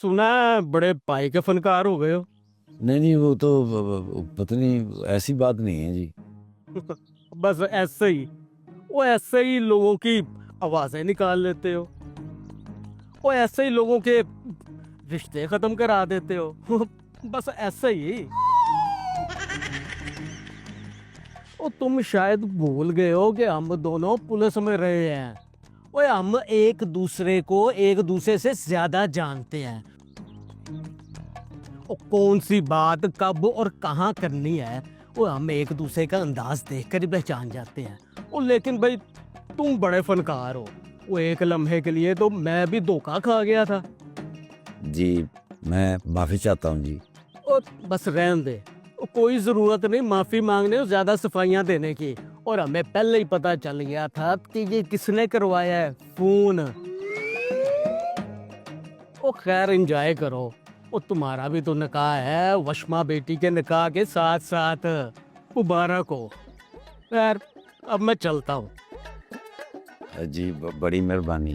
सुना है बड़े पाई के फनकार हो गए हो। नहीं नहीं, वो तो पता नहीं, ऐसी बात नहीं है जी। बस ऐसे ही, वो ऐसे ही लोगों की आवाजें निकाल लेते हो। वो ऐसे ही लोगों के रिश्ते खत्म करा देते हो। बस ऐसे ही। वो तुम शायद भूल गए हो कि हम दोनों पुलिस में रहे हैं। वो हम एक दूसरे को एक दूसरे से ज्यादा जानते हैं। वो कौन सी बात कब और कहाँ करनी है, वो हम एक दूसरे का अंदाज देखकर ही पहचान जाते हैं। वो लेकिन भाई, तुम बड़े फनकार हो। वो एक लम्हे के लिए तो मैं भी धोखा खा गया था। जी, मैं माफ़ी चाहता हूँ जी। और बस रहने दे। वो कोई जरूरत नहीं माफी मांगने और ज्यादा सफाइयां देने की। और हमें पहले ही पता चल गया था कि ये किसने करवाया है फोन। वो खैर एंजॉय करो। वो तुम्हारा भी तो निकाह है, वशमा बेटी के निकाह के साथ साथ। मुबारक हो। खैर, अब मैं चलता हूँ। जी, बड़ी मेहरबानी।